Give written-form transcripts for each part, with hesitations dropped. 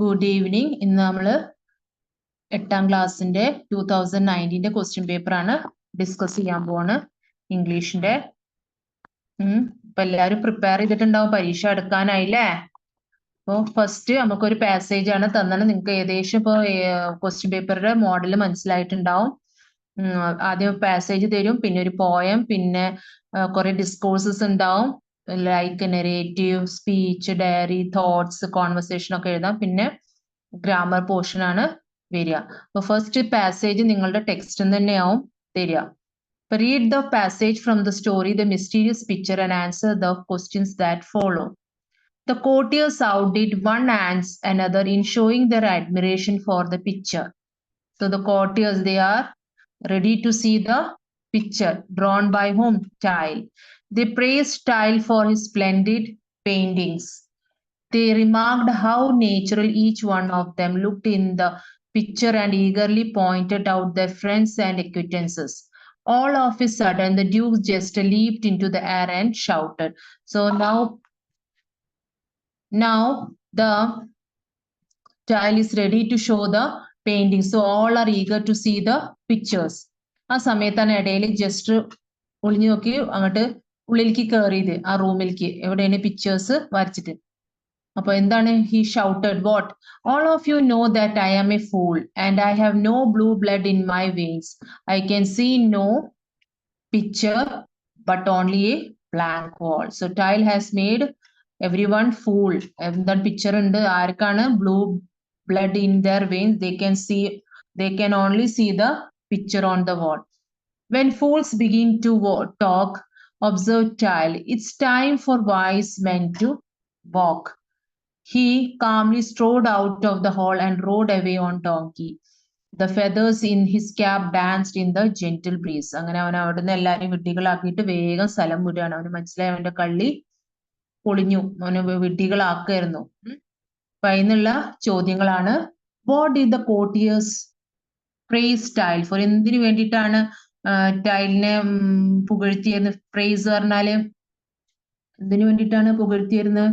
Good evening. ഇന്ന് നമ്മൾ 8ാം ക്ലാസ്സിന്റെ 2019 ക്വസ്റ്റ്യൻ പേപ്പർ ആണ് ഡിസ്കസ് ചെയ്യാൻ പോവാണ് ഇംഗ്ലീഷിന്റെ. ഇപ്പൊ എല്ലാവരും പ്രിപ്പയർ ചെയ്തിട്ടുണ്ടാവും, പരീക്ഷ എടുക്കാനായില്ലേ. അപ്പോൾ ഫസ്റ്റ് നമുക്കൊരു പാസേജ് ആണ് തന്നത്. നിങ്ങൾക്ക് ഏകദേശം ഇപ്പോൾ ക്വസ്റ്റ്യൻ പേപ്പറുടെ മോഡൽ മനസ്സിലായിട്ടുണ്ടാവും. ആദ്യം പാസേജ് തരും, പിന്നെ ഒരു പോയം, പിന്നെ കുറെ ഡിസ്കോഴ്സസ് ഉണ്ടാവും, like narrative, speech, diary, thoughts, conversation ഒക്കെ എഴുതാം. പിന്നെ ഗ്രാമർ പോർഷൻ ആണ് വരിക. അപ്പൊ ഫസ്റ്റ് പാസേജ് നിങ്ങളുടെ ടെക്സ്റ്റ് തന്നെയാവും തരിക. Read the passage from the story, The Mysterious Picture, and answer the questions that follow. The courtiers outdid one and another in showing their admiration for the picture. So the courtiers, they are ready to see the picture drawn by whom? Tyle. They praised Tyle for his splendid paintings. They remarked how natural each one of them looked in the picture and eagerly pointed out their friends and acquaintances. All of a sudden, the Duke just leaped into the air and shouted. So now the Tyle is ready to show the painting. So all are eager to see the pictures. ആ സമയത്താണ് ഇടയിൽ just ഒളിഞ്ഞു നോക്കി അങ്ങോട്ട് ഉള്ളിലേക്ക് കയറിയത്, ആ റൂമിലേക്ക് എവിടെയാണ് പിക്ചേഴ്സ് വരച്ചിട്ട്. അപ്പൊ എന്താണ്? he shouted, what? All of you know that I am a fool and I have no blue blood in my veins. I can see no picture but only a blank wall. So Tyle has made everyone fool. എന്താണ് picture ഉണ്ട്, ആർക്കാണ്? blue blood in their veins. They can only see the picture on the wall. When fools begin to talk, observe Tyle. It's time for wise men to walk. He calmly strode out of the hall and rode away on donkey. The feathers in his cap danced in the gentle breeze. അങ്ങനെ അവൻ അവിടുന്ന് എല്ലാവരെയും വിഡ്ഢികളാക്കിയിട്ട് വേഗം സ്ഥലം വിടുകയാണ്. അവന് മനസ്സിലായി അവന്റെ കള്ളി പൊളിഞ്ഞു, അവന് വിഡ്ഢികളാക്കായിരുന്നു. അപ്പൊ അതിനുള്ള ചോദ്യങ്ങളാണ്. What did the courtiers praise Tyle for? എന്തിനു വേണ്ടിയിട്ടാണ് ടൈലിനെ പുകഴ്ത്തിയിരുന്നത്? പ്രൈസ് പറഞ്ഞാല് എന്തിനു വേണ്ടിയിട്ടാണ് പുകഴ്ത്തിയിരുന്നത്?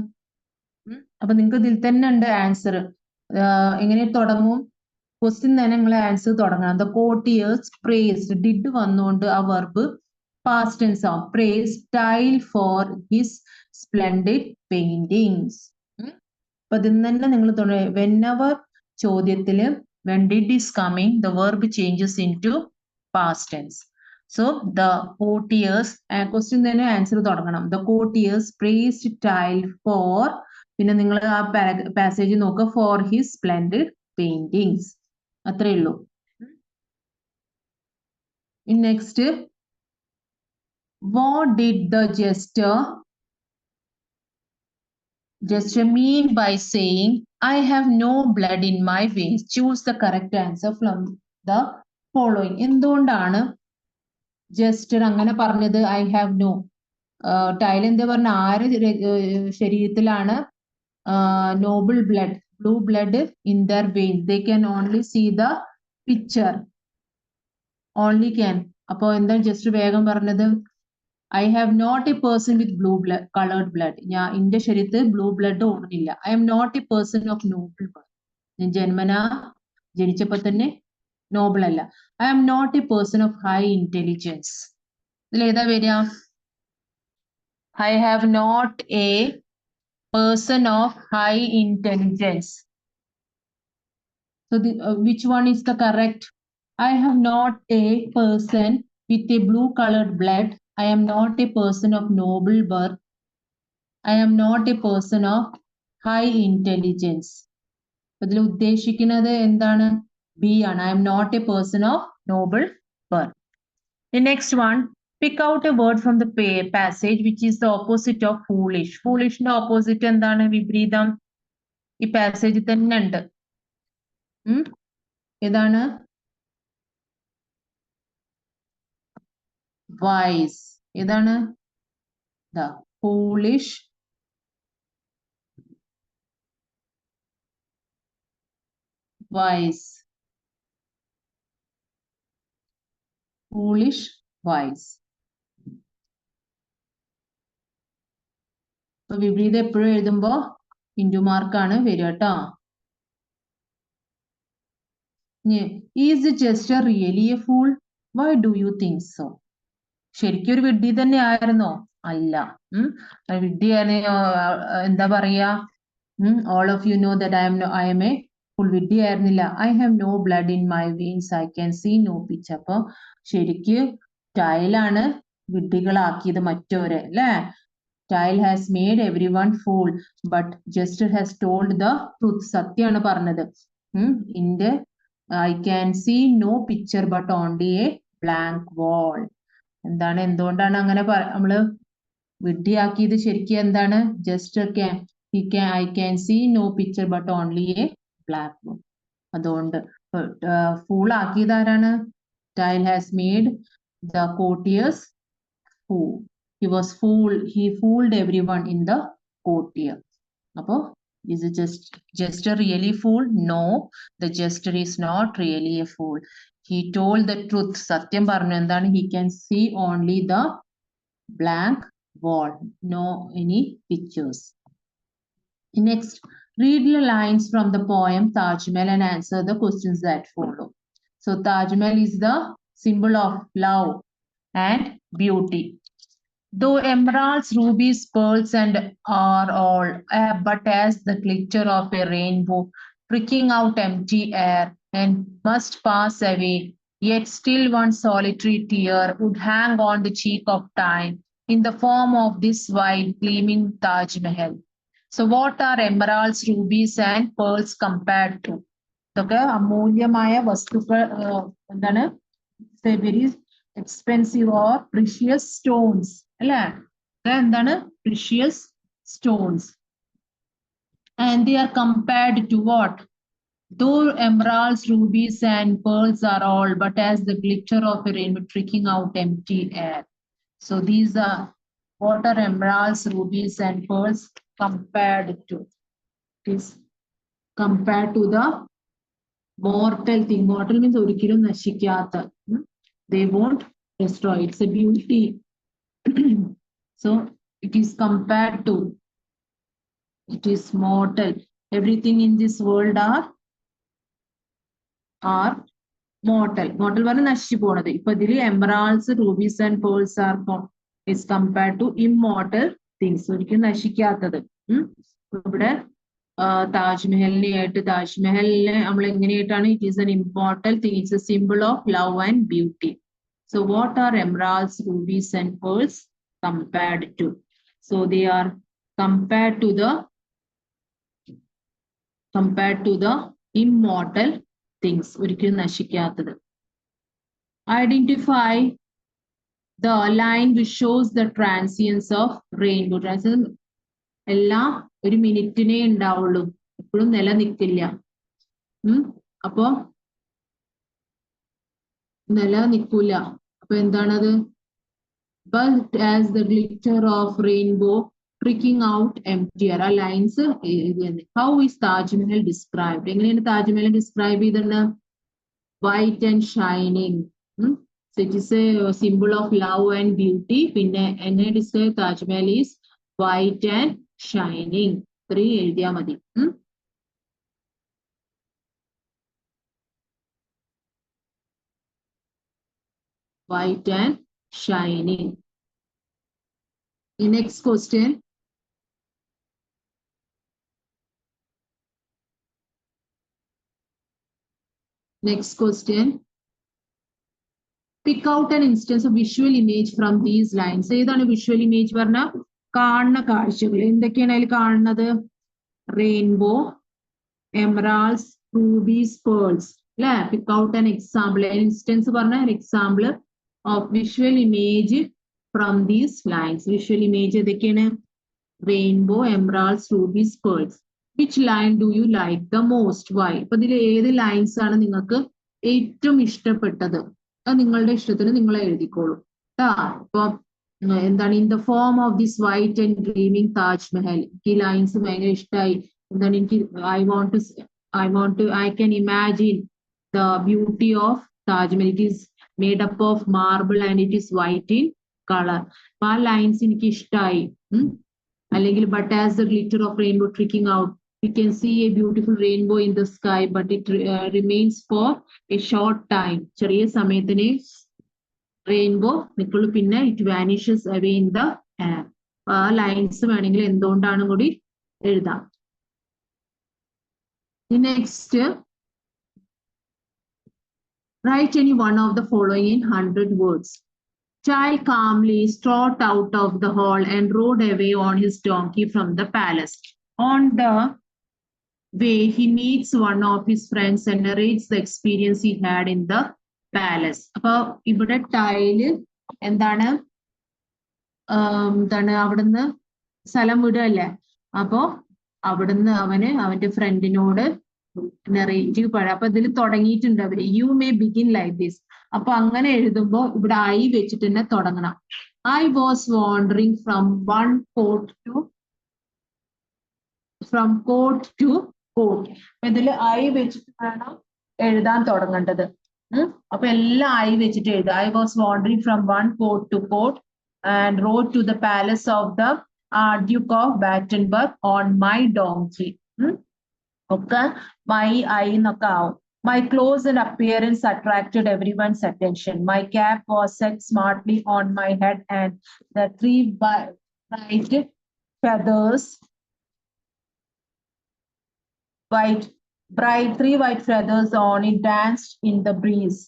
അപ്പൊ നിങ്ങൾക്ക് ഇതിൽ തന്നെ ഉണ്ട് ആൻസർ. എങ്ങനെ തുടങ്ങും ക്വസ്റ്റ്യൻ തന്നെ നിങ്ങൾ ആൻസർ തുടങ്ങണം. ദ കോർട്ടിയേഴ്സ് പ്രേസ്ഡ്, ഡിഡ് വന്നുകൊണ്ട് ആ വെർബ് പാസ്റ്റ് ടെൻസ് ആവും. Praise Tyl for his splendid paintings. അപ്പൊ ഇതിൽ തന്നെ നിങ്ങൾ തുടങ്ങും. വെനെവർ ചോദ്യത്തില് when did is coming, the verb changes into past tense. So the courtiers, question തന്നെ ആൻസർ തുടങ്ങണം. The courtiers praised Tyle for, പിന്നെ നിങ്ങൾ ആ പാസേജ് നോക്കുക, ഫോർ ഹിസ് സ്പ്ലെൻഡിഡ് പെയിന്റിങ്സ്. അത്രേ ഉള്ളൂ. Next, what did the jester mean by saying I have no blood in my veins? Choose the correct answer from the following. എന്തുകൊണ്ടാണ് jester അങ്ങനെ പറഞ്ഞത്? I have no. Tyl എന്താ പറഞ്ഞ, ആര് ശരീരത്തിലാണ് noble blood, blue blood in their vein? They can only see the picture, only can. അപ്പൊ എന്താ just വേഗം പറഞ്ഞത്? I have not a person with blue blood, colored blood. ഞാൻ എന്റെ ശരീരത്തിൽ ബ്ലൂ ബ്ലഡ് ഓടുന്നില്ല. I am not a person of noble birth. ഞാൻ ജനിച്ചപ്പോ തന്നെ നോബിൾ അല്ല. I am not a person of high intelligence. ഇതിൽ ഏതാ വരിക? I have not a person of high intelligence. So which one is the correct? I have not a person with a blue colored blood. I am not a person of noble birth. I am not a person of high intelligence. അതിൽ ഉദ്ദേശിക്കുന്നത് എന്താണ്? B ആണ്. I am not a person of noble birth. The next one, pick out a word from the passage which is the opposite of foolish. Foolish ന്റെ opposite എന്താണ്? വിപരീതം. ഈ പാസേജിൽ തന്നെ ഉണ്ട്. ഏതാണ്? wise. ഏതാണ്? the foolish, wise. foolish, wise. വിപരീതം എപ്പോഴും എഴുതുമ്പോ ഇൻറ്റു മാർക്കാണ് വരിക കേട്ടോ. Is the jester really a fool? Why do you think so? ശരിക്കും ഒരു വിഡ്ഢി തന്നെ ആയിരുന്നോ? അല്ല. വിഡ്ഢിയാണ്. എന്താ പറയാ? All of you know that I am a fool. വിഡ്ഢി ആയിരുന്നില്ല. I have no blood in my veins. I can see no pitch. അപ്പൊ ശരിക്ക് ടൈലാണ് വിഡ്ഢികളാക്കിയത് മറ്റവരെ അല്ലേ? Tile has made everyone fool, but Jester has told the truth. സത്യമാണ് പറഞ്ഞത്. In the I can see no picture but only a blank wall. എന്തുകൊണ്ടാണ് അങ്ങനെ നമ്മള് വിഡ്ഢിയാക്കിയത്? ശരിക്കും എന്താണ്? Jester I can see no picture but only a black wall. അതുകൊണ്ട് fool ആക്കിയത് ആരാണ്? Tile has made the courtiers fool. He fooled everyone in the courtier. Apo, is it jester really fool? No, the jester is not really a fool. He told the truth. Satyam parnu endanu? He can see only the blank wall, no any pictures. Next, read the lines from the poem Taj Mahal and answer the questions that follow. So Taj Mahal is the symbol of love and beauty. Though emeralds, rubies, pearls, and are all, but as the glitter of a rainbow, pricking out empty air, and must pass away, yet still one solitary tear would hang on the cheek of time in the form of this white gleaming Taj Mahal. So what are emeralds, rubies, and pearls compared to? ഇതൊക്കെ അമൂല്യമായ വസ്തുക്കൾ എന്താണ്? Very expensive or precious stones. എന്താണ്? Precious stones. And they are compared to what? Though emeralds, rubies, and pearls are all, but as the glitter of a rainbow tricking out empty air. So these are what are emeralds, rubies, and pearls compared to? It is compared to the mortal thing. Mortal means orikilum nashikkyatha. They won't destroy. It's a beauty. So it is compared to, it is mortal. Everything in this world are mortal. Mortal പറഞ്ഞാൽ നശിച്ചു പോണത്. ഇപ്പൊ ഇതിൽ emeralds, rubies and pearls are is compared to immortal things. ഒരിക്കലും നശിക്കാത്തത്. ഇവിടെ താജ്മഹലിനെ ആയിട്ട് താജ്മഹലിനെ നമ്മൾ എങ്ങനെയായിട്ടാണ്? It is an immortal thing. It's a symbol of love and beauty. So what are emeralds, rubies, and pearls compared to? So they are compared to the immortal things. ഒരിക്കലും നശിക്കാത്തത്. Identify the line which shows the transience of rainbow. എല്ലാം ഒരു മിനിറ്റിനെ ഉണ്ടാവുള്ളൂ, എപ്പോഴും നിലനിൽക്കില്ല. അപ്പൊ നിലനിൽക്കൂല. അപ്പൊ എന്താണത്? But as the glitter of rainbow pricking out empty air. ആ lines how is Taj Mahal described? എങ്ങനെയാണ് താജ്മഹൽ ഡിസ്ക്രൈബ് ചെയ്തത്? White and shining. So it is a symbol of love and beauty. പിന്നെ എങ്ങനെ describe? Taj Mahal is white and shining. ഇത്രയും എഴുതിയാ മതി. White and shining. The next question. Next question. Pick out an instance of visual image from these lines. ഏതാണ് visual image പറഞ്ഞാൽ? കാണുന്ന കാഴ്ചകൾ എന്തൊക്കെയാണ് അതിൽ കാണുന്നത്? Rainbow, emeralds, rubies, pearls. അല്ലേ? Pick out an example. An instance പറഞ്ഞാൽ an example of visual image from these lines. Visual image ഏതൊക്കെയാണ്? Rainbow, emeralds, rubies, pearls. Which line do you like the most? Why? അപ്പൊ ഇതിൽ ഏത് lines ആണ് നിങ്ങൾക്ക് ഏറ്റവും ഇഷ്ടപ്പെട്ടത്? അത് നിങ്ങളുടെ ഇഷ്ടത്തിന് നിങ്ങൾ എഴുതിക്കോളൂ. ഇപ്പൊ എന്താണ്? In the form of this white and gleaming Taj Mahal. ഈ ലൈൻസ് ഭയങ്കര ഇഷ്ടമായി. എന്താണ്? എനിക്ക് I can imagine the beauty of Taj Mahal. It is made up of marble and it is white in color. അപ്പൊ ആ ലൈൻസ് എനിക്ക് ഇഷ്ടമായി. അല്ലെങ്കിൽ but as the glitter of rainbow tricking out we can see a beautiful rainbow in the sky, but it remains for a short time. ചെറിയ സമയത്തിന് rainbow നിൽക്കുള്ളൂ, പിന്നെ it vanishes away in the air. ആ lines വേണമെങ്കിൽ എന്തുകൊണ്ടാണ് കൂടി എഴുതാം. Next, write any one of the following in 100 words. Child calmly strode out of the hall and rode away on his donkey from the palace. On the way, he meets one of his friends and narrates the experience he had in the palace. അപ്പൊ ഇവിടെ tile എന്താണ് അവിടുന്ന് സ്ഥലം വിടുകയല്ലേ, അപ്പോ അവിടുന്ന് അവന്റെ ഫ്രണ്ടിനോട് narrative പറയാം. അപ്പൊ ഇതിൽ തുടങ്ങിയിട്ടുണ്ട് അവര്, you may begin like this. അപ്പൊ അങ്ങനെ എഴുതുമ്പോ ഇവിടെ ഐ വെച്ചിട്ട് തന്നെ തുടങ്ങണം. I was wandering from court to court. ഇതില് ഐ വെച്ചിട്ട് വേണം എഴുതാൻ തുടങ്ങേണ്ടത്. അപ്പൊ എല്ലാം ഐ വെച്ചിട്ട് എഴുതുക. I was wandering from court to court and rode to the palace of the Duke of Battenberg on my donkey. Okay, my eye എന്നൊക്കെ ആവും. My clothes and appearance attracted everyone's attention. My cap was set smartly on my head, and the three white feathers on it danced in the breeze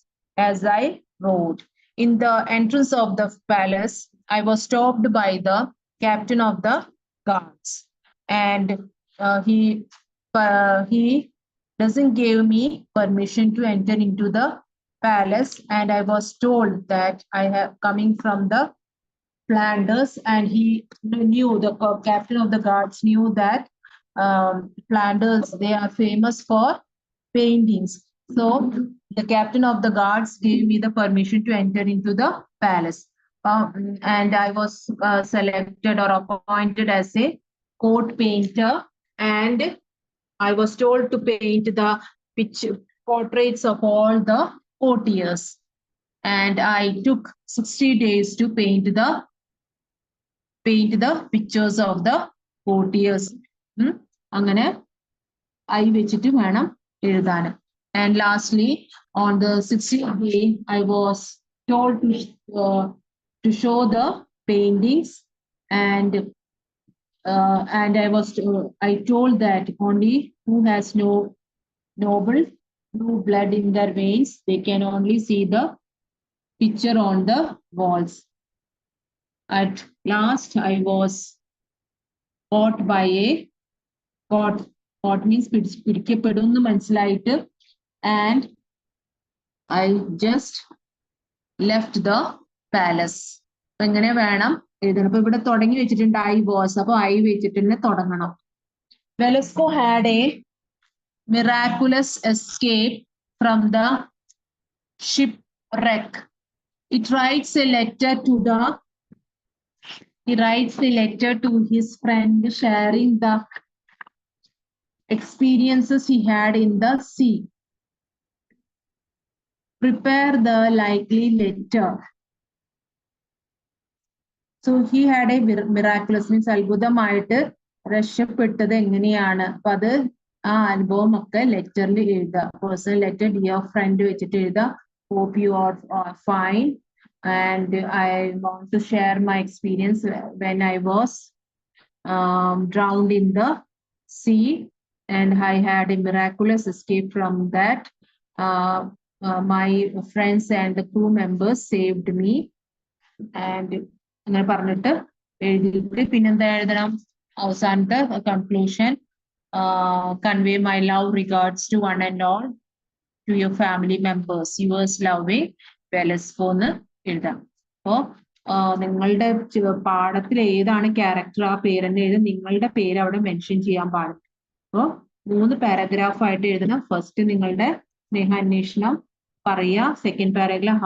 as I rode. In the entrance of the palace, I was stopped by the captain of the guards, and he doesn't give me permission to enter into the palace, and I was told that I have coming from the Flanders, and he knew, the captain of the guards knew that Flanders, they are famous for paintings. So the captain of the guards gave me the permission to enter into the palace. And I was selected or appointed as a court painter, and I was told to paint the portraits of all the courtiers. And I took 60 days to paint the pictures of the courtiers. അങ്ങനെ I വെച്ചിട്ട് വേണം എഴുതാൻ. And lastly, on the 60th day, I was told to show the paintings, and I told that only who has no blood in their veins, they can only see the picture on the walls. At last, I was caught by a caught means പിടിക്കപ്പെടുന്നു മനസ്സിലായിട്ട്, and I just left the palace. അപ്പൊ എങ്ങനെ വേണം എഴുതണം. അപ്പൊ ഇവിടെ തുടങ്ങി വെച്ചിട്ടുണ്ട് I was, അപ്പൊ ഐ വെച്ചിട്ട് തന്നെ തുടങ്ങണം. Velasco had a miraculous escape from the shipwreck. He writes a letter to his friend, sharing the experiences he had in the sea. Prepare the likely letter. So he had a miraculous means അത്ഭുതമായിട്ട് രക്ഷപ്പെട്ടത് എങ്ങനെയാണ്, അപ്പൊ അത് ആ അനുഭവം ഒക്കെ ലെറ്ററിൽ എഴുതുക. Personal letter, dear friend വെച്ചിട്ട് എഴുതുക. Hope you are fine, and I want to share my experience when I was drowned in the sea, and I had a miraculous escape from that. My friends and the crew members saved me. And അങ്ങനെ പറഞ്ഞിട്ട് എഴുതിയിട്ട് പിന്നെന്താ എഴുതണം, അവസാനത്തെ conclusion, convey my love regards to one and all, to your family members, yours loving Velasco എന്ന് എഴുതാം. അപ്പോ നിങ്ങളുടെ പാഠത്തിൽ ഏതാണ് ക്യാരക്ടർ, ആ പേരെന്നെ എഴുതും. നിങ്ങളുടെ പേര് അവിടെ മെൻഷൻ ചെയ്യാൻ പാടില്ല. അപ്പോ 3 പാരഗ്രാഫ് ആയിട്ട് എഴുതണം. ഫസ്റ്റ് നിങ്ങളുടെ സ്നേഹാന്വേഷണം പറയുക. Second paragraph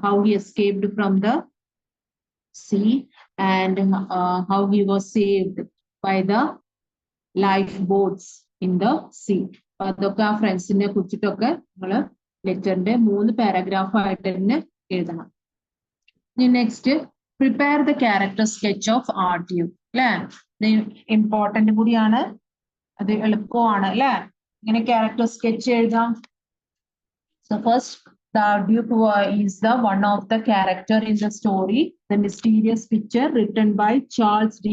how he escaped from the sea, and how he was saved by the lifeboats in the sea. അതൊക്കെ ആ ഫ്രണ്ട്സിനെ കുറിച്ചിട്ടൊക്കെ നമ്മള് ലെറ്ററിന്റെ 3 പാരഗ്രാഫ് ആയിട്ട് തന്നെ എഴുതണം. Next, prepare the character sketch of art. അല്ലെ, ഇമ്പോർട്ടന്റ് കൂടിയാണ്. അത് എളുപ്പമാണ് അല്ലെ? ഇങ്ങനെ ക്യാരക്ടർ സ്കെച്ച് എഴുതാം. So first, the Duke is the one of the character in the story, The Mysterious Picture, written by Charles D.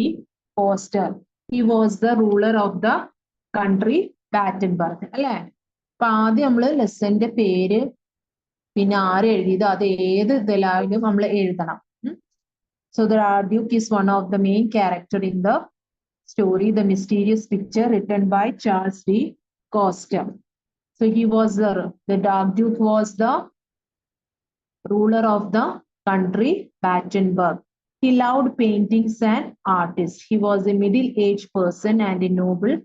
Foster. He was the ruler of the country Battenberg. അല്ലെ? അപ്പൊ ആദ്യം നമ്മള് ലെസന്റെ പേര് പിന്നെ ആര് എഴുതിയത് അത് ഏത് ഇതിലായാലും നമ്മൾ എഴുതണം. So the Duke is one of the main character in the story, The Mysterious Picture, written by Charles D. Foster. So he was the Dark Duke was the ruler of the country Battenberg. He loved paintings and artists. He was a middle-aged person and a noble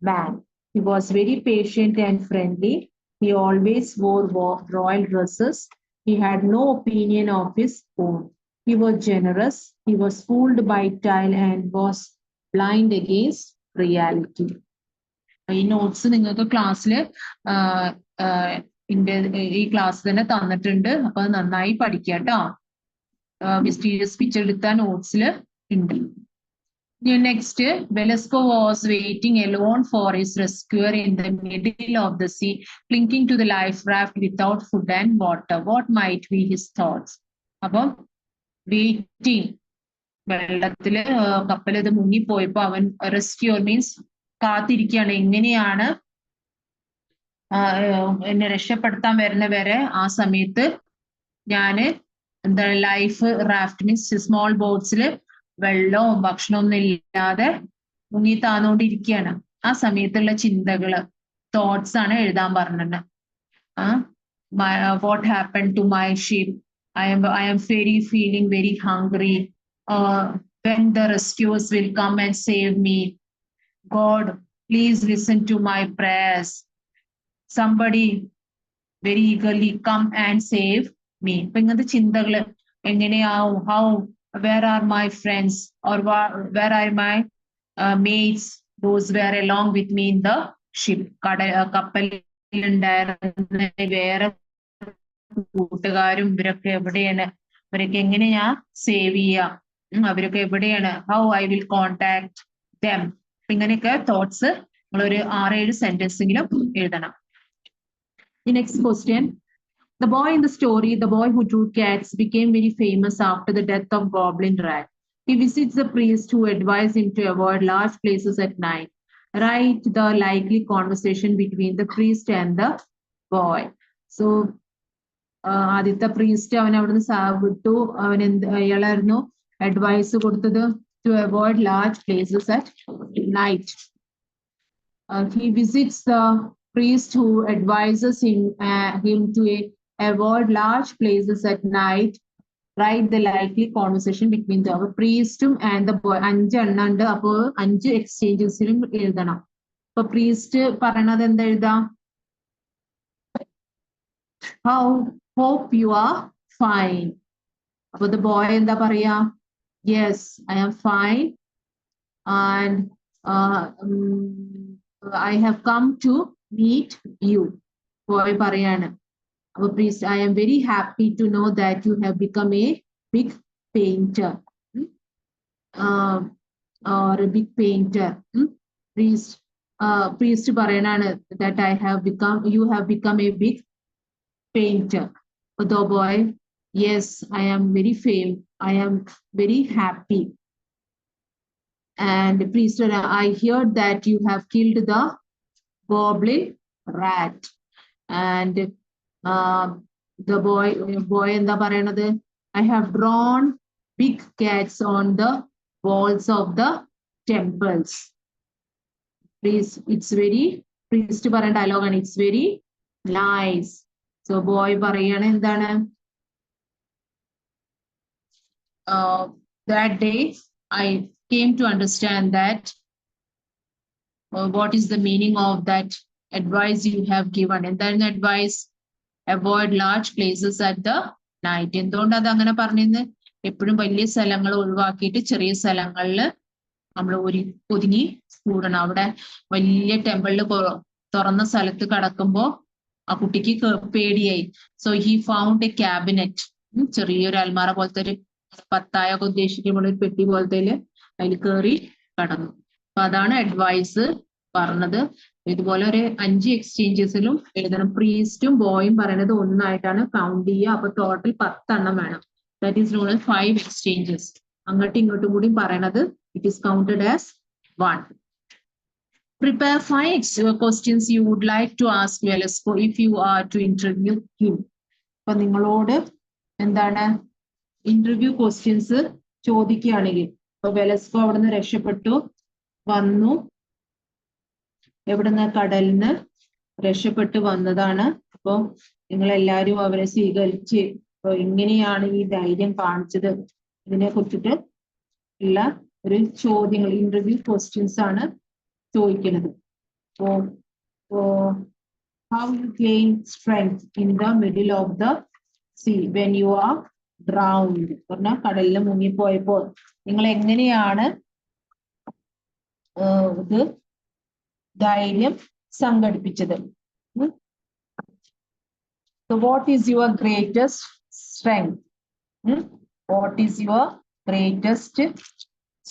man. He was very patient and friendly. He always wore royal dresses. He had no opinion of his own. He was generous. He was fooled by style and was blind against reality. ഈ notes നിങ്ങൾക്ക് ക്ലാസ്സിൽ ഈ class തന്നെ തന്നിട്ടുണ്ട്. അപ്പൊ അത് നന്നായി പഠിക്കുക കേട്ടോ. മിസ്റ്റീരിയസ് പിക്ചർ എടുത്ത നോട്ട്സിൽ ഉണ്ട്. Next, Velasco was waiting alone for his rescuer in the middle of the sea, clinging to the life raft without food and water. What might be his thoughts? അപ്പം വെയിറ്റിംഗ്, വെള്ളത്തില് കപ്പൽ ഇത് മുങ്ങിപ്പോയപ്പോ അവൻ rescuer means കാത്തിരിക്കുകയാണ്, എങ്ങനെയാണ് എന്നെ രക്ഷപ്പെടുത്താൻ വരുന്നവരെ ആ സമയത്ത് ഞാന് എന്താ ലൈഫ് റാഫ്റ്റ് മീൻസ് സ്മോൾ ബോട്ട്സില് വെള്ളവും ഭക്ഷണമൊന്നും ഇല്ലാതെ മുങ്ങി താന്നുകൊണ്ടിരിക്കുകയാണ്. ആ സമയത്തുള്ള ചിന്തകള്, തോട്ട്സ് ആണ് എഴുതാൻ പറഞ്ഞത്. What happen to my ship, I am feeling very hungry. When the rescuers will come and save me. God, please listen to my prayers. Somebody very eagerly come and save me. അപ്പൊ ഇങ്ങനത്തെ ചിന്തകള് എങ്ങനെയാവും, how, where are my friends or where are my mates, those were along with me in the ship. കപ്പലിലുണ്ടായിരുന്ന വേറെ കൂട്ടുകാരും ഇവരൊക്കെ എവിടെയാണ്, ഇവരൊക്കെ എങ്ങനെയാ save ചെയ്യാ, അവരൊക്കെ എവിടെയാണ്, how I will contact dum. ഇങ്ങനെയൊക്കെ തോട്ട്സ് നമ്മളൊരു 6-7 സെന്റൻസെങ്കിലും എഴുതണം. The next question. The boy in the story, the boy who drew cats, became very famous after the death of Goblin Rat. He visits the priest who advised him to avoid large places at night. Write the likely conversation between the priest and the boy. So ആദ്യത്തെ priest അവൻ അവിടുന്ന് വിട്ടു. അവൻ അയാളായിരുന്നു advice കൊടുത്തത്, to avoid large places at night. He visits the priest who advises him to avoid large places at night. Write the likely conversation between the priestum and the boy. 5 എണ്ണം ഉണ്ട്, അപ്പൊ 5 എക്സ്ചേഞ്ചസിലും എഴുതണം. അപ്പൊ പ്രീസ്റ്റ് പറയണത് എന്താ എഴുതാം? How hope you are fine. About the boy എന്താ പറയാ? Yes, I am fine and I have come to meet you. Boy പറയാണ്. അപ്പൊ please, I am very happy to know that you have become a big painter. Or a big painter. Priest പറയണാണ് that you have become a big painter. The boy, yes, I am very happy. And priest, I heard that you have killed the goblin rat. And the boy എന്താ പറയണത്? I have drawn big cats on the walls of the temples. Please, it's very, priest പറയണ dialogue ആണ്, it's very nice. So boy പറയാണ് എന്താണ്? That day I came to understand that what is the meaning of that advice you have given. എന്താണ് advice? Avoid large places at the night. എന്തുകൊണ്ട് അത് അങ്ങനെ പറഞ്ഞിരുന്നു? എപ്പോഴും വലിയ സ്ഥലങ്ങൾ ഒഴിവാക്കിയിട്ട് ചെറിയ സ്ഥലങ്ങളിൽ നമ്മൾ ഒതുങ്ങി കൂടണം. അവിടെ വലിയ ടെമ്പിളിൽ തുറന്ന സ്ഥലത്ത് കടക്കുമ്പോ ആ കുട്ടിക്ക് പേടിയായി. So he found A cabinet, ചെറിയൊരു അൽമാറ പോലത്തെ ഒരു പത്തായൊക്കെ ഉദ്ദേശിക്കുമ്പോൾ ഒരു പെട്ടി പോലത്തെ അതിൽ കയറി കടന്നു. അപ്പൊ അതാണ് അഡ്വൈസ്. പറഞ്ഞത്. ഇതുപോലെ ഒരു 5 എക്സ്ചേഞ്ചസിലും എഴുതണം. പ്രീസ്റ്റും ബോയും പറയുന്നത് ഒന്നായിട്ടാണ് കൗണ്ട് ചെയ്യുക. അപ്പൊ ടോട്ടൽ 10 എണ്ണം വേണം. That is known as 5 exchanges. അങ്ങോട്ടും ഇങ്ങോട്ടും കൂടി പറയണത് it is counted as 1. Prepare 5 questions you would like to ask Velasco if you are to interview him. അപ്പൊ നിങ്ങളോട് എന്താണ് ഇന്റർവ്യൂ ക്വസ്റ്റ്യൻസ് ചോദിക്കുകയാണെങ്കിൽ, ഇപ്പൊ വെലസ്കോ അവിടുന്ന് രക്ഷപ്പെട്ടു വന്നു, എവിടുന്ന് കടലിന് രക്ഷപ്പെട്ട് വന്നതാണ്. അപ്പൊ നിങ്ങൾ എല്ലാവരും അവരെ സ്വീകരിച്ച് എങ്ങനെയാണ് ഈ ധൈര്യം കാണിച്ചത് ഇതിനെ കുറിച്ചിട്ട് ഉള്ള ഒരു ചോദ്യങ്ങൾ, ഇന്റർവ്യൂ ക്വസ്റ്റ്യൻസ് ആണ് ചോദിക്കുന്നത്. how you gain strength in the middle of the sea when you are drowned. പറഞ്ഞാൽ കടലിൽ മുങ്ങിപ്പോയപ്പോൾ നിങ്ങൾ എങ്ങനെയാണ് ഇത് ധൈര്യം സംഘടിപ്പിച്ചത്? So what is your greatest strength? What is your greatest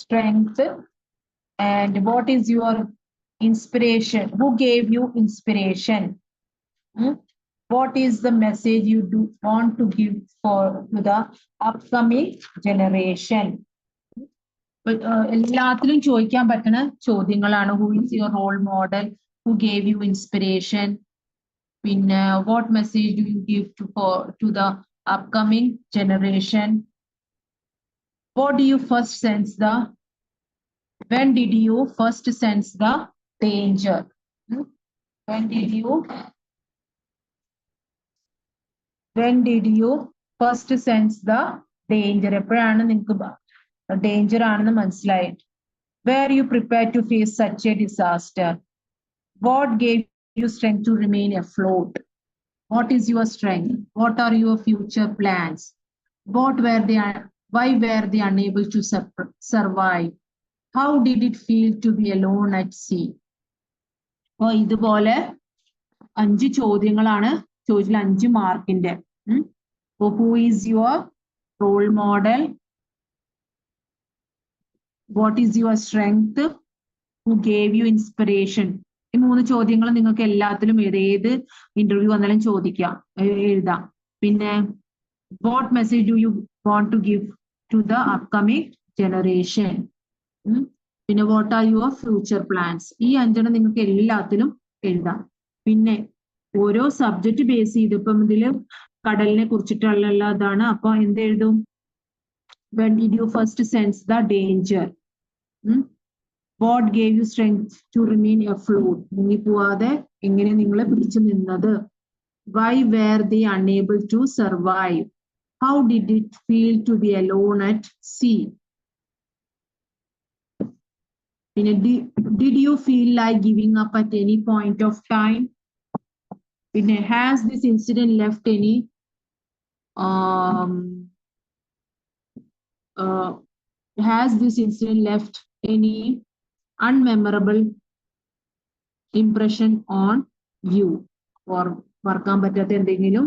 strength? And what is your inspiration? Who gave you inspiration? What is the message you do want to give to the upcoming generation? എല്ലാത്തിലും ചോദിക്കാൻ പറ്റുന്ന ചോദ്യങ്ങളാണ്. Who is your role model? Who gave you inspiration? പിന്നെ what message do you give to the upcoming generation? What do you first sense the? When did you first sense the danger? When did you first sense the danger? എപ്പോഴാണ് നിങ്ങൾക്ക് danger ആണെന്ന് മനസ്സിലായത്? Were you prepared to face such a disaster? What gave you strength to remain afloat? What is your strength? What are your future plans? Why were they unable to survive? How did it feel to be alone at sea? അപ്പൊ ഇതുപോലെ 5 ചോദ്യങ്ങളാണ് ചോദിച്ചില്ല, 5 മാർക്കിന്റെ. Who is your role model? What is your strength? Who gave you inspiration? ഈ 3 ചോദ്യങ്ങൾ നിങ്ങൾക്ക് എല്ലാത്തിലും ഏത് ഇന്റർവ്യൂ വന്നാലും ചോദിക്കാം, എഴുതാം. പിന്നെ what message do you want to give to the upcoming generation? പിന്നെ what are your future plans? ഈ 5 നിങ്ങൾക്ക് എല്ലാത്തിലും എഴുതാം. പിന്നെ ഓരോ സബ്ജക്ട് ബേസ് ചെയ്ത് ഇപ്പം ഇതില് കടലിനെ കുറിച്ചിട്ടുള്ള ഇതാണ്. അപ്പൊ എന്ത് എഴുതും? When did you first sense the danger? What gave you strength to remain afloat? മുങ്ങിപ്പോവാതെ എങ്ങനെ നിങ്ങൾ പിടിച്ചു നിന്നത്? Why were they unable to survive? How did it feel to be alone at sea? Did you feel like giving up at any point of time? Has this incident left any unmemorable impression on you? Or മറക്കാൻ പറ്റാത്ത എന്തെങ്കിലും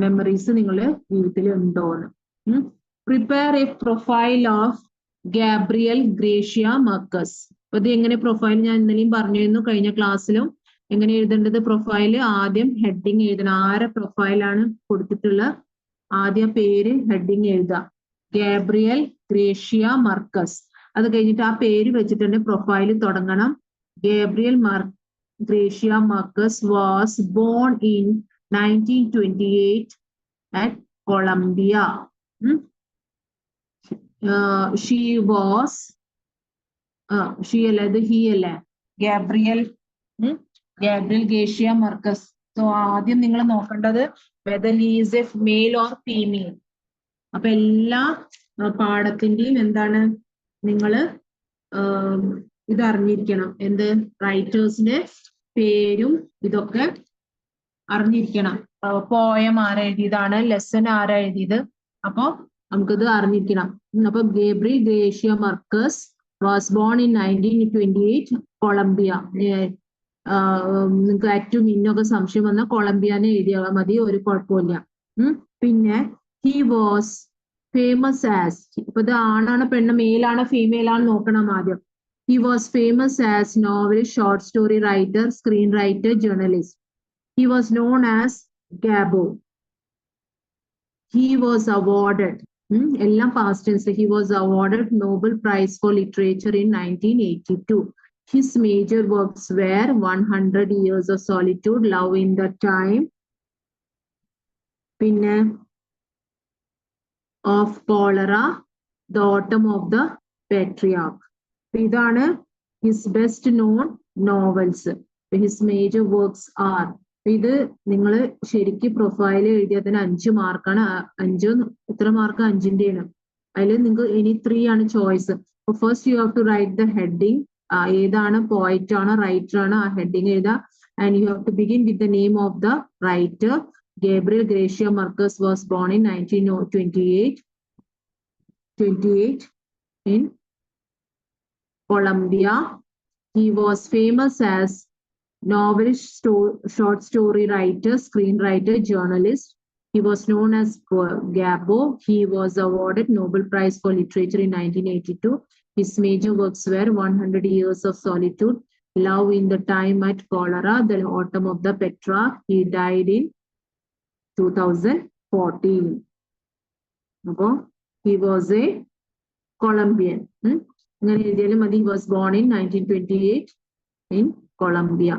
memories നിങ്ങളുടെ ജീവിതത്തിൽ ഉണ്ടോന്ന്? Prepare a profile of Gabriel Garcia Marquez. അപ്പൊ ഇത് എങ്ങനെ profile, ഞാൻ ഇന്നലെയും പറഞ്ഞിരുന്നു കഴിഞ്ഞ ക്ലാസ്സിലും, എങ്ങനെ എഴുതേണ്ടത് പ്രൊഫൈല്? ആദ്യം ഹെഡിങ് എഴുതണം. ആരെ പ്രൊഫൈലാണ് കൊടുത്തിട്ടുള്ള ആദ്യ പേര് ഹെഡിങ് എഴുതുക. Gabriel Garcia Markaz. അത് കഴിഞ്ഞിട്ട് ആ പേര് വെച്ചിട്ടുണ്ട് പ്രൊഫൈൽ തുടങ്ങണം. Gabriel Garcia Marquez was born in 1928 at Columbia. She was he അല്ലേ ഗാബ്രിയൽ ഗേഷ്യ മർക്കസ്. സോ ആദ്യം നിങ്ങൾ നോക്കേണ്ടത് whether he is a male or female. അപ്പൊ എല്ലാ പാഠത്തിന്റെയും എന്താണ് നിങ്ങൾ ഇത് അറിഞ്ഞിരിക്കണം. എന്ത്? റൈറ്റേഴ്സിന്റെ പേരും ഇതൊക്കെ അറിഞ്ഞിരിക്കണം. പോയം ആരാ എഴുതിയതാണ്, ലെസൺ ആരാ എഴുതിയത്, അപ്പൊ നമുക്കിത് അറിഞ്ഞിരിക്കണം. അപ്പൊ Gabriel Garcia Marquez was born in 1928 Colombia. നിങ്ങൾക്ക് ഏറ്റവും ഇന്നൊക്കെ സംശയം വന്നാൽ കൊളംബിയാനെ എഴുതിയാൽ മതി, ഒരു കുഴപ്പമില്ല. പിന്നെ ഹി വാസ് ഫേമസ് ആസ്, ഇപ്പൊ ഇത് ആണാണ് പെണ്ണ്, മെയിലാണ് ഫീമെയിൽ ആണ് നോക്കണം ആദ്യം. He was famous as novelist, short story writer, screenwriter, journalist. He was known as Gabo. He was awarded, past tense, he was awarded Nobel Prize for Literature in 1982. His major works were 100 Years of Solitude, Love in the Time, of Cholera, The Autumn of the Patriarch. Idana his best known novels. His major works are. ഇത് നിങ്ങൾ ശരിക്കും profile എഴുതിയതിന് 5 മാർക്കാണ്. 5 എത്ര mark? 5-ന്റെയാണ്. അതിൽ നിങ്ങൾക്ക് ഇനി 3 ആണ് choice. First you have to write the heading. ഏതാണ്, പോയിറ്റ് ആണോ റൈറ്റർ ആണോ, ആ ഹെഡിങ് എഴുതുക. And you have to begin with the name of the writer. Gabriel Garcia Marquez was born in 1928 in Colombia. He was famous as novelist, short story writer, screenwriter, journalist. He was known as Gabo. He was awarded Nobel Prize for Literature in 1982. His major works were 100 Years of Solitude, Love in the Time at Cholera, The Autumn of the Petrarch. He died in 2014. He was a Colombian. He was born in 1928 in Colombia.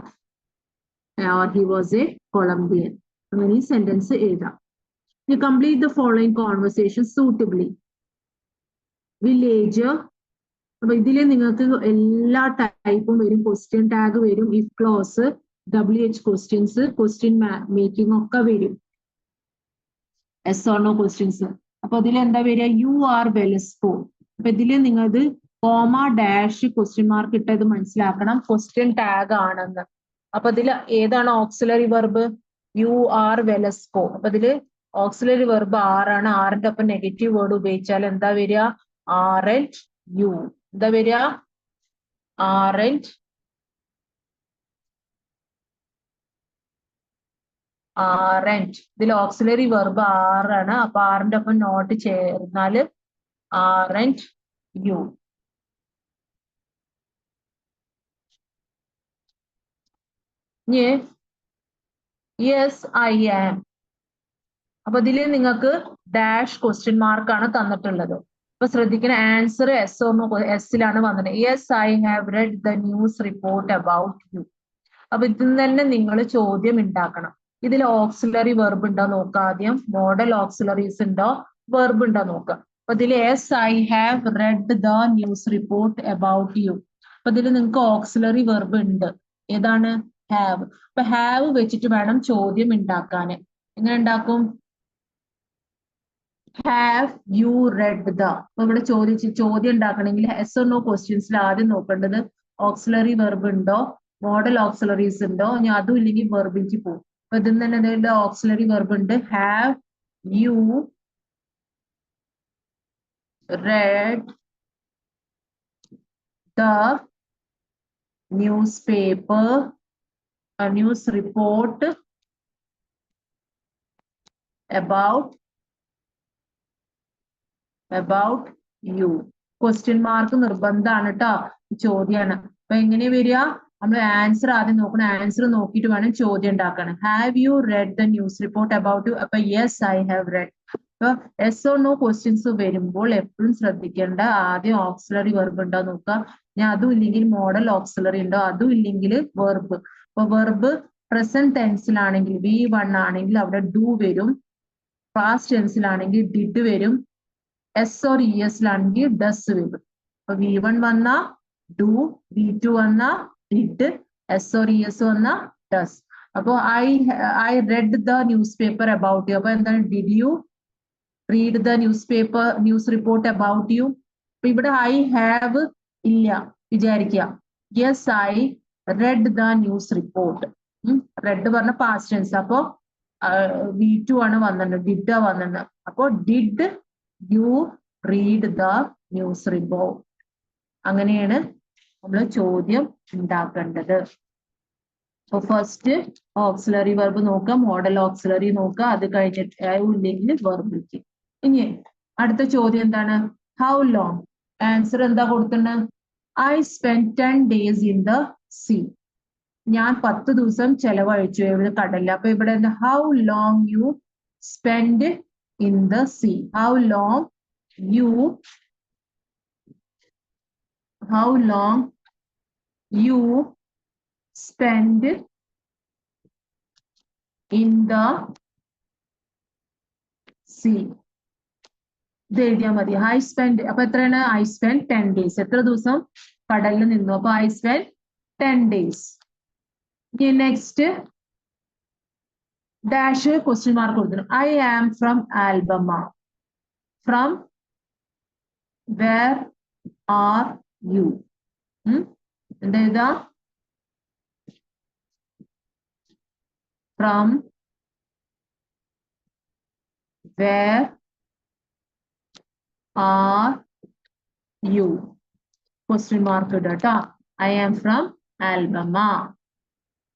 Or he was a Colombian. Many sentence either. You complete the following conversations suitably. Village. ഇതിൽ നിങ്ങൾക്ക് എല്ലാ ടൈപ്പും വരും. Question tag വരും, if clause, WH questions, question making ഒക്കെ വരും. Yes or no questions. അപ്പൊ ഇതിൽ എന്താ വരിക? You are Velasco. അപ്പൊ ഇതില് നിങ്ങളത് കോമ ഡാഷ് ക്വസ്റ്റ്യൻ മാർക്ക് ഇട്ടത് മനസ്സിലാക്കണം, ക്വസ്റ്റ്യൻ ടാഗ് ആണെന്ന്. അപ്പൊ ഇതിൽ ഏതാണ് auxiliary verb? You are Velasco. അപ്പൊ ഇതില് ഓക്സിലറി വെർബ് ആറാണ്. ആറിന്റെ ഒപ്പം നെഗറ്റീവ് വേർഡ് ഉപയോഗിച്ചാൽ എന്താ വരിക? Are and you. എന്താ വരിക? Are and aren't. ഇതിൽ ഓക്സിലറി വെർബ് ആറാണ്. അപ്പൊ ആറിന്റെ ഒപ്പം നോട്ട് ചേർന്നാല് aren't you. Yes I am. അപ്പൊ ഇതിൽ നിങ്ങൾക്ക് ഡാഷ് ക്വസ്റ്റ്യൻ മാർക്കാണ് തന്നിട്ടുള്ളത്. അപ്പൊ ശ്രദ്ധിക്കുന്ന ആൻസർ എസ് ഓർണോ എസിലാണ് വന്നത്. Yes I have red the news report about you. അപ്പൊ ഇതിൽ തന്നെ നിങ്ങൾ ചോദ്യം ഉണ്ടാക്കണം. ഇതിൽ ഓക്സിലറി വെർബ് ഉണ്ടോ നോക്കുക ആദ്യം. മോഡൽ ഓക്സിലറീസ് ഉണ്ടോ, വെർബ് ഉണ്ടോ നോക്കുക. അപ്പൊ ഇതിൽ yes I have red the news report about you. അപ്പൊ ഇതിൽ നിങ്ങൾക്ക് ഓക്സിലറി വെർബ് ഉണ്ട്. ഏതാണ്? ഹാവ്. അപ്പൊ ഹാവ് വെച്ചിട്ട് വേണം ചോദ്യം ഉണ്ടാക്കാന്. എങ്ങനെ ഉണ്ടാക്കും? Have you red the. അപ്പൊ ഇവിടെ ചോദ്യം ഉണ്ടാക്കണമെങ്കിൽ എസ് ഓർ നോ ക്വസ്റ്റ്യൻസിൽ ആദ്യം നോക്കേണ്ടത് ഓക്സിലറി വെർബ് ഉണ്ടോ, മോഡൽ ഓക്സിലറീസ് ഉണ്ടോ. ഇനി അതും ഇല്ലെങ്കിൽ വെർബിലേക്ക് പോകും. അപ്പൊ ഇതിൽ തന്നെ എന്തെങ്കിലും ഓക്സിലറി വെർബ് ഉണ്ട്. Have you red the news paper, news report about you. Question mark നിർബന്ധമാണ് കേട്ടോ, ചോദ്യമാണ്. അപ്പൊ എങ്ങനെ വരിക? നമ്മൾ ആൻസർ ആദ്യം നോക്കണം. ആൻസർ നോക്കിയിട്ട് വേണം ചോദ്യം ഉണ്ടാക്കണം. Have you red the news report about you? അപ്പൊ യെസ് ഐ ഹാവ് റെഡ്. അപ്പൊ എസ് ഓർ നോ ക്വസ്റ്റ്യൻസ് വരുമ്പോൾ എപ്പോഴും ശ്രദ്ധിക്കേണ്ട ആദ്യം ഓക്സിലറി വെർബ് ഉണ്ടോ നോക്കുക. ഞാൻ അതും ഇല്ലെങ്കിൽ മോഡൽ ഓക്സിലറി ഉണ്ടോ, അതും ഇല്ലെങ്കിൽ വെർബ്. അപ്പൊ വെർബ് പ്രസന്റ് ടെൻസിലാണെങ്കിൽ V1 ആണെങ്കിൽ അവിടെ ഡു വരും. പാസ്റ്റ് ടെൻസിലാണെങ്കിൽ ഡിഡ് വരും. എസ് ഓർ ഇ എസിലാണെങ്കിൽ ഡസ് വരും. അപ്പൊ V1 വന്ന ഡു, V2 വന്ന did, S or E S വന്ന ഡസ്. അപ്പൊ I read the news paper about you. അപ്പൊ എന്താണ്? Did you read the news report about you? അപ്പൊ ഇവിടെ ഐ ഹാവ് ഇല്ല വിചാരിക്കുക. Yes I read the news report. Red പറഞ്ഞ പാസ്റ്റ് ടെൻസ്. അപ്പൊ V2 ആണ് വന്നിട്ടുണ്ട്, ഡിഡ് ആ വന്നിട്ടുണ്ട്. അപ്പൊ did you read the news report? അങ്ങനെയാണ് നമ്മൾ ചോദ്യം ഉണ്ടാക്കേണ്ടത്. അപ്പൊ ഫസ്റ്റ് ഓക്സിലറി വെർബ് നോക്കാം, മോഡൽ ഓക്സിലറി നോക്കാം. അത് കഴിഞ്ഞിട്ട് ഇല്ലെങ്കിൽ വെർബിലേക്ക്. ഇനി അടുത്ത ചോദ്യം എന്താണ്? How long. ആൻസർ എന്താ കൊടുത്തിട്ടുണ്ട്? I spent 10 days in the sea. ഞാൻ 10 ദിവസം ചെലവഴിച്ചു എവിടെ കടലിൽ. അപ്പൊ ഇവിടെ എന്താ how long you spend in the sea. How long you spend in the sea. ഇത് എഴുതിയാൽ മതി. I spent അപ്പൊ എത്രയാണ് I spent 10 days. എത്ര ദിവസം കടലിൽ നിന്നു. അപ്പൊ I spent 10 days. Next dash question mark കൊടുത്തു. I am from Alabama. From where are you? എന്താ എഴുതാ? From where are you? Question mark ഇടട്ടോ. I am from Alabama.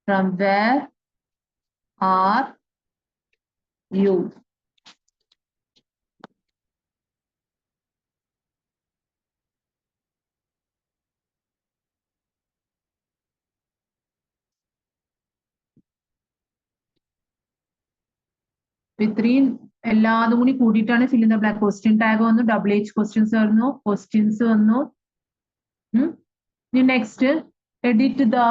From where are you? ഇത്രയും എല്ലാതും കൂടി കൂടിയിട്ടാണ് fill in the blank. Question tag വന്നു, WH questions വന്നു, questions വന്നു. Next, edit the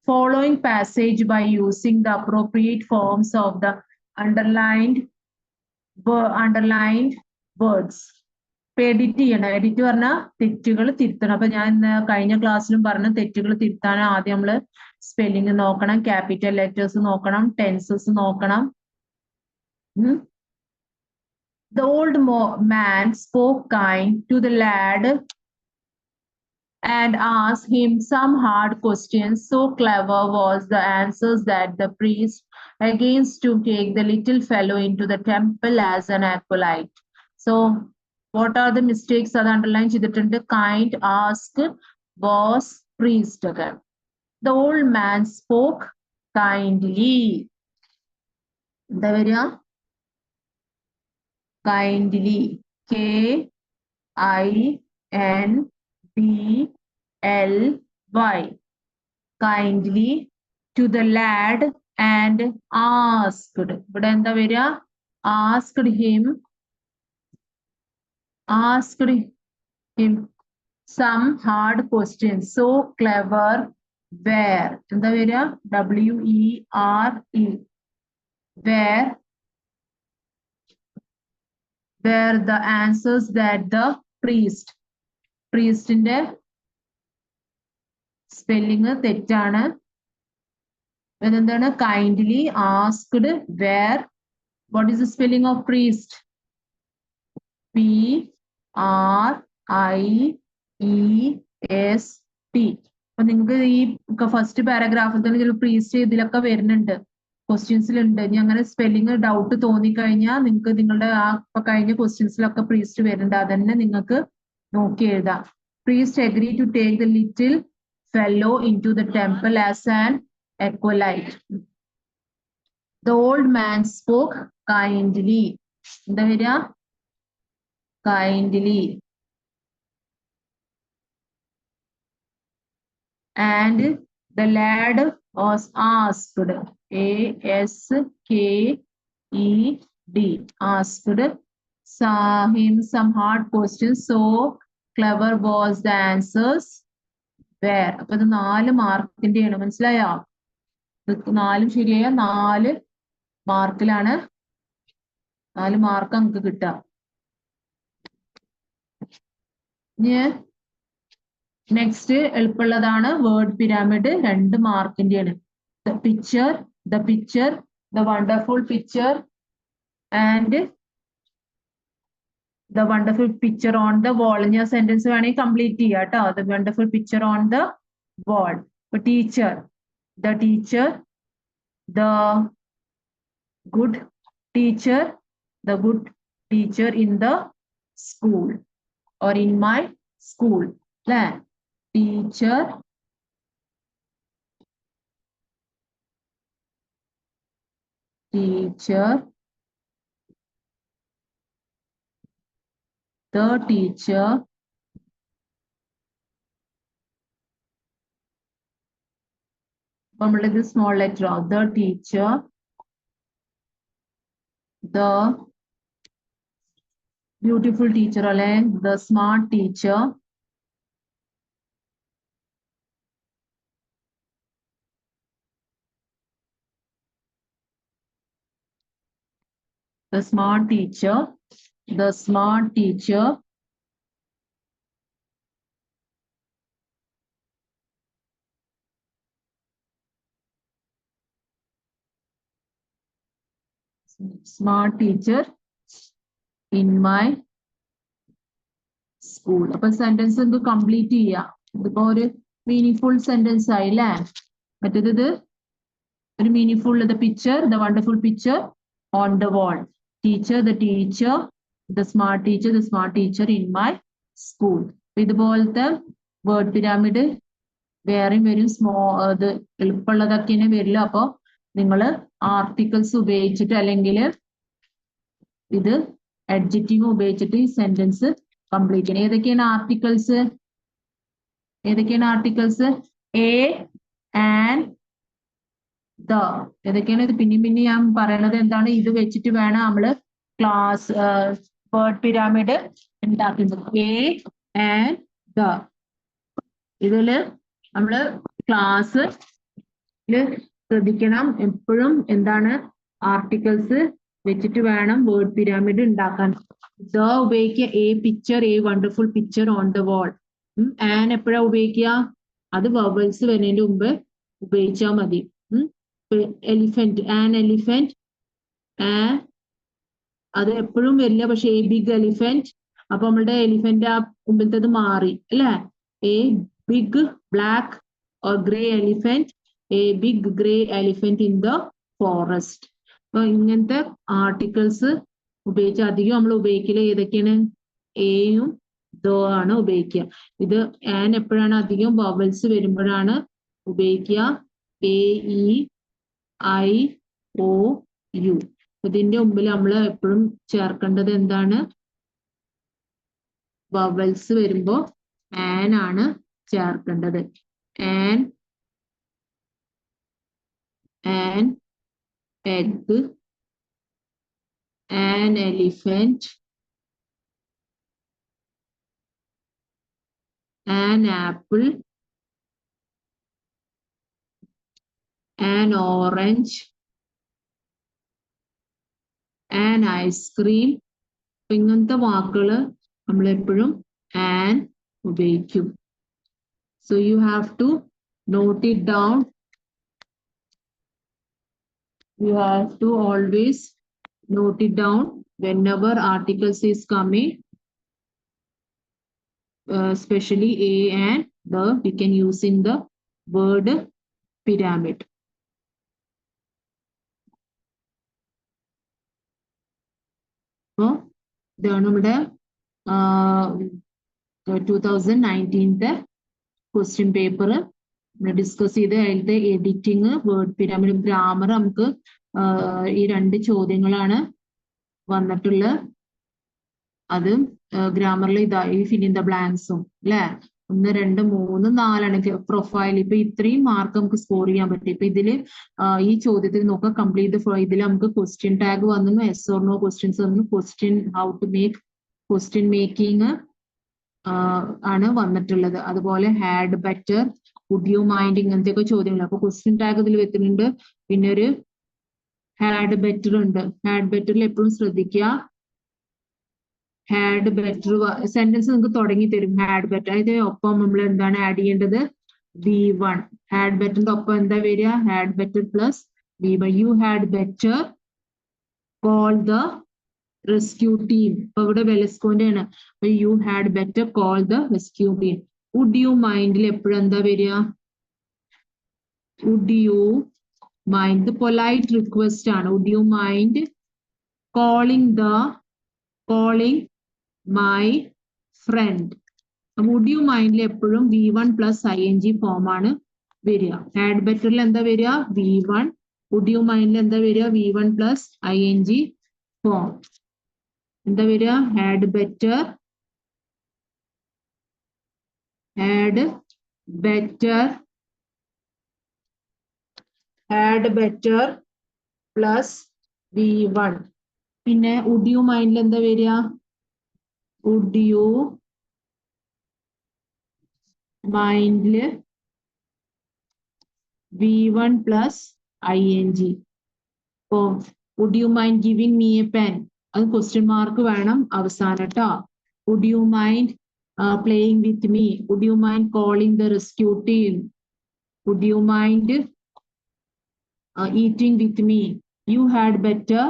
following passage by using the appropriate forms of the underlined words. Edit ചെയ്യണം. Edit പറഞ്ഞാൽ തെറ്റുകൾ തിരുത്തണം. അപ്പൊ ഞാൻ കഴിഞ്ഞ ക്ലാസ്സിലും പറഞ്ഞ തെറ്റുകൾ തിരുത്താൻ ആദ്യം നമ്മള് സ്പെല്ലിംഗ് നോക്കണം, ക്യാപിറ്റൽ ലെറ്റേഴ്സ് നോക്കണം, ടെൻസസ് നോക്കണം. The old man spoke kind to the lad and asked him some hard questions. So clever was the answers that the priest against to take the little fellow into the temple as an acolyte. So what are the mistakes that underline ചെയ്തിട്ടുണ്ട്? Kind, ask, was, priest. Okay. The old man spoke kindly. എന്താ വരിക? Kindly. Kindly. Kindly to the lad and asked. ഇവിടെ എന്താ വരിക? Asked him some hard questions. So clever were. എന്താ വരിക? WERE. Were the answers that the priestന്റെ spelling തെറ്റാണ്. എന്താണ്? Kindly, asked, where. What is the spelling of priest? PRIEST. അപ്പൊ നിങ്ങൾക്ക് ഈ ഫസ്റ്റ് പാരഗ്രാഫിൽ തന്നെ ചില പ്രീസ്റ്റ് ഇതിലൊക്കെ വരുന്നുണ്ട്, ക്വസ്റ്റ്യൻസിലുണ്ട്. ഇനി അങ്ങനെ സ്പെല്ലിംഗ് ഡൗട്ട് തോന്നിക്കഴിഞ്ഞാൽ നിങ്ങൾക്ക് നിങ്ങളുടെ ആ കഴിഞ്ഞ ക്വസ്റ്റ്യൻസിലൊക്കെ പ്രീസ്റ്റ് വരുന്നുണ്ട്. അതന്നെ നിങ്ങൾക്ക് നോക്കി എഴുതാം. Priest agreed to take the little fellow into the temple as an acolyte. The old man spoke kindly. എന്താ വരിക? Kindly. And the lad was asked, ASKED, asked him some hard questions. So clever was the answers were. അപ്പൊ ഇത് 4 മാർക്കിന്റെയാണ്. മനസ്സിലായോ? 4 ശരിയായ 4 മാർക്കിലാണ് 4 mark നമുക്ക് കിട്ടുക. Next എളുപ്പമുള്ളതാണ് word pyramid. 2 മാർക്കിന്റെയാണ്. The picture, the wonderful picture and the wonderful picture on the wall. ഞാൻ sentence വേണമെങ്കിൽ കംപ്ലീറ്റ് ചെയ്യാം കേട്ടോ. The wonderful picture on the wall. The teacher, the good teacher in the school or in my school. Teacher, the teacher നമ്മളുടെ small letter the teacher, the beautiful teacher അല്ലെ, the smart teacher, the smart teacher, the smart teacher, smart teacher in my school. അപ്പൊ sentence എന്ത് complete ചെയ്യാം. ഇതിപ്പോ ഒരു meaning sentence ആയി അല്ലേ. മറ്റേത് ഒരു meaning the picture, the wonderful picture on the wall. Teacher, the teacher, the smart teacher in my school. ഇതുപോലത്തെ വേർഡ് പിരാമിഡ് വേറെയും വരും. ഇത് എളുപ്പമുള്ളതൊക്കെ തന്നെ വരില്ല. അപ്പൊ നിങ്ങൾ ആർട്ടിക്കിൾസ് ഉപയോഗിച്ചിട്ട് അല്ലെങ്കിൽ ഇത് അഡ്ജക്റ്റീവ് ഉപയോഗിച്ചിട്ട് ഈ സെന്റൻസ് കംപ്ലീറ്റ് ചെയ്യണം. ഏതൊക്കെയാണ് ആർട്ടിക്കിൾസ്? A and the. ഏതൊക്കെയാണ് ഇത്? പിന്നെ ഞാൻ പറയണത് എന്താണ്, ഇത് വെച്ചിട്ട് വേണം നമ്മള് ക്ലാസ് വേർഡ് പിരാമിഡ് ഉണ്ടാക്കുന്നത്. A and the. ഇതില് നമ്മള് ക്ലാസ് ശ്രദ്ധിക്കണം എപ്പോഴും എന്താണ്, ആർട്ടിക്കിൾസ് വെച്ചിട്ട് വേണം വേർഡ് പിരാമിഡ് ഉണ്ടാക്കാൻ. ദ ഉപയോഗിക്കുക. A picture, A wonderful picture on the wall. An എപ്പോഴാ ഉപയോഗിക്കുക? അത് വവൽസ് വരുന്നതിന്റെ മുമ്പ് ഉപയോഗിച്ചാൽ മതി. എലിഫന്റ്, ആൻ എലിഫന്റ്, അത് എപ്പോഴും വരില്ല. പക്ഷെ എ ബിഗ് എലിഫന്റ്. അപ്പൊ നമ്മളുടെ എലിഫന്റ് ആ മുമ്പിലത്തത് മാറി അല്ലേ. A big black or grey elephant, a big grey elephant in the forest. അപ്പൊ ഇങ്ങനത്തെ ആർട്ടിക്കിൾസ് ഉപയോഗിച്ച് അധികം നമ്മൾ ഉപയോഗിക്കല് ഏതൊക്കെയാണ്? എയും ദോ ആണ് ഉപയോഗിക്കുക. ഇത് ആൻ എപ്പോഴാണ് അധികം വവൽസ് വരുമ്പോഴാണ് ഉപയോഗിക്കുക. A E I O U. ഇതിന്റെ മുമ്പിൽ നമ്മൾ എപ്പോഴും ചേർക്കേണ്ടത് എന്താണ്? വവൽസ് വരുമ്പോ ആൻ ആണ് ചേർക്കേണ്ടത്. An egg, an elephant, an apple, an orange, an ice cream. ഇങ്ങനത്തെ വാക്കുകൾ നമ്മൾ എപ്പോഴും ആൻ ഉപയോഗിക്കും. So you have to note it down. You have to always note it down whenever articles is coming, especially a and the, we can use in the word pyramid. So ഇതാണ് നമ്മുടെ 2019 question paper discuss ചെയ്ത് അതിലത്തെ editing, word പിരാമിഡ്, grammar. നമുക്ക് ഈ 2 ചോദ്യങ്ങളാണ് വന്നിട്ടുള്ളത്. അത് ഗ്രാമറിൽ ഇതായി ഫിൽ ഇൻ ദ ബ്ലാങ്ക്സും അല്ലെ. 1, 2, 3, 4 പ്രൊഫൈൽ. ഇപ്പൊ ഇത്രയും മാർക്ക് നമുക്ക് സ്കോർ ചെയ്യാൻ പറ്റും. ഇപ്പൊ ഇതില് ഈ ചോദ്യത്തിൽ നോക്കാം, കംപ്ലീറ്റ് ഇതിൽ നമുക്ക് ക്വസ്റ്റ്യൻ ടാഗ് വന്നു, എസ് ഓർ നോ ക്വസ്റ്റ്യൻസ് വന്നു, question how to make question making ആണ് വന്നിട്ടുള്ളത്. അതുപോലെ had better, would you mind, ഇങ്ങനത്തെ ഒക്കെ ചോദ്യങ്ങൾ. അപ്പൊ ക്വസ്റ്റ്യൻ ടാഗ് ഇതിൽ വെക്കുന്നുണ്ട്. പിന്നെ ഒരു ഹാഡ് ബെറ്റർ ഉണ്ട്. ഹാഡ് ബെറ്ററിൽ എപ്പോഴും ശ്രദ്ധിക്കുക, ഹാഡ് ബെറ്റർ സെന്റൻസ് നിങ്ങൾക്ക് തുടങ്ങി തരും. ഹാഡ് ബെറ്റർ അതിന്റെ ഒപ്പം നമ്മൾ എന്താണ് ആഡ് ചെയ്യേണ്ടത്? V1. ഹാഡ് ബെറ്ററിന്റെ ഒപ്പം എന്താ വരിക? Had better plus V1. You had better call the rescue team. അപ്പൊ ഇവിടെ വെലസ്കോന്റെ ആണ്. അപ്പൊ you had better call the rescue team. Would you മൈൻഡിൽ എപ്പോഴും എന്താ വരിക? Would you mind, polite request ആണ്. Would you mind calling my friend. Would you മൈൻഡിൽ എപ്പോഴും V1 പ്ലസ് ING ഫോം ആണ് വരിക. ഹാഡ് ബെറ്ററിൽ എന്താ വരിക? V1. വുഡ് യു മൈൻഡിൽ എന്താ വരിക? V1 plus ING form. എന്താ വരിക? Had better had better plus V1. പിന്നെ വുഡ് യു മൈൻഡിൽ എന്താ വരിക? വുഡ് യു മൈൻഡില് V1 പ്ലസ് ING. ഇപ്പോ would you mind giving me a pen, അത് ക്വസ്റ്റ്യൻ മാർക്ക് വേണം അവസാനം കേട്ടോ. Would you mind playing with me, would you mind calling the rescue team, would you mind eating with me, you had better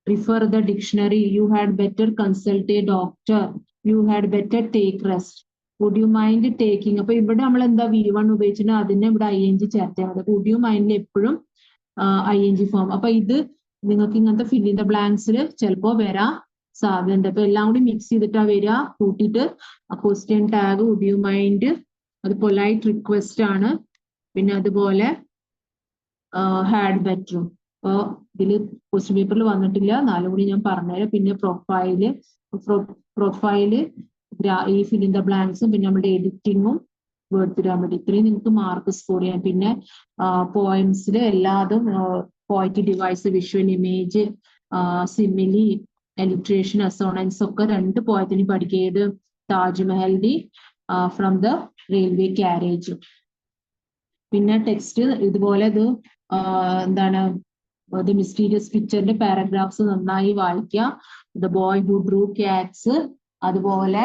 refer the dictionary, you had better consult a doctor, you had better take rest, would you mind taking. അപ്പൊ ഇവിടെ നമ്മൾ എന്താ V1 ഉപയോഗിച്ചിട്ട് അതിനെ ഇവിടെ ING ചേർത്താൽ മതി. would you mind എപ്പോഴും ING ഫോം. അപ്പൊ ഇത് നിങ്ങൾക്ക് ഇങ്ങനത്തെ fill in the blanks ചിലപ്പോ വരാൻ സാധ്യതയുണ്ട്. അപ്പൊ എല്ലാം കൂടി മിക്സ് ചെയ്തിട്ടാ വരിക. കൂട്ടിയിട്ട് question tag would you mind, അത് പൊലൈറ്റ് റിക്വസ്റ്റ് ആണ്. പിന്നെ അതുപോലെ ഹാഡ് ബെറ്ററും. അപ്പോൾ ഇതിൽ ക്വസ്റ്റ്യൻ പേപ്പറിൽ വന്നിട്ടില്ല, നാലും കൂടി ഞാൻ പറഞ്ഞുതരാം. പിന്നെ പ്രൊഫൈല് ഈ ഫിൽ ഇൻ ദ ബ്ലാങ്ക്സും പിന്നെ നമ്മുടെ എഡിറ്റിങ്ങും വേർഡ് പിരാമിഡ്, ഇത്രയും നിങ്ങൾക്ക് മാർക്ക് സ്കോർ ചെയ്യാം. പിന്നെ പോയിന്റ്സിൽ എല്ലാതും poetic device, visual image, simile, alliteration, assonance ഒക്കെ 2 പോയത്തിന് പഠിക്കിയത് താജ്മഹലിന്റെ ഫ്രം ദ റെയിൽവേ കാരേജ്. പിന്നെ ടെക്സ്റ്റ് ഇതുപോലെ ഇത് എന്താണ് ദ മിസ്റ്റീരിയസ് പിക്ചറിന്റെ പാരഗ്രാഫ്സ് നന്നായി വായിക്കുക. The boy who drew cats, അതുപോലെ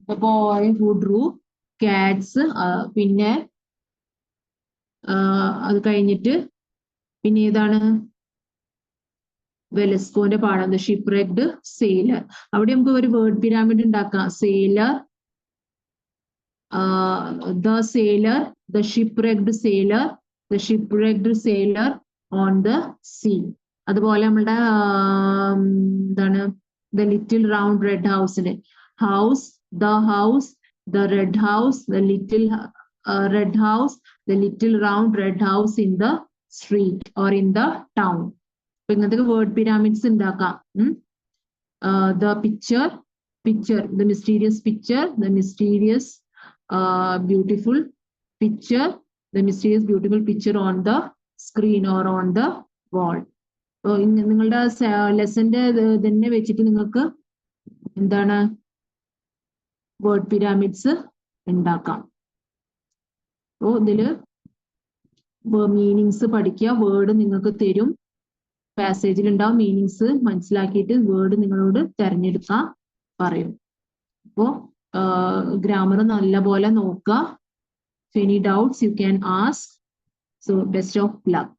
the boy who drew cats. പിന്നെ അത് കഴിഞ്ഞിട്ട് പിന്നെ ഏതാണ് വെലസ്കോന്റെ പാഠം ദ ഷിപ്പ്‌റെക്ക്ഡ് സെയിലർ. അവിടെ നമുക്ക് ഒരു വേർഡ് പിരാമിഡ് ഉണ്ടാക്കാം. Sailor, the sailor, the shipwrecked sailor, the shipwrecked sailor on the sea. അതുപോലെ നമ്മുടെ എന്താണ് the little round red house, house, the house, the red house, the little red house, the little round red house in the street or in the town. അപ്പൊ ഇങ്ങനത്തെ word പിരാമിഡ്സ് ഉണ്ടാക്കാം. The picture, the mysterious picture, the mysterious beautiful picture, the mysterious beautiful picture on the screen or on the wall. നിങ്ങളുടെ ലെസന്റെ തന്നെ വെച്ചിട്ട് നിങ്ങൾക്ക് എന്താണ് word പിരാമിഡ്സ് ഉണ്ടാക്കാം. അപ്പോൾ ഇതില് മീനിങ്സ് പഠിക്കുക. വേർഡ് നിങ്ങൾക്ക് തരും, പാസേജിൽ ഉണ്ടാവും. മീനിങ്സ് മനസ്സിലാക്കിയിട്ട് വേർഡ് നിങ്ങളോട് തിരഞ്ഞെടുക്കാൻ പറയും. അപ്പോ grammar നല്ലപോലെ നോക്കുക. If any doubts you can ask. So best of luck.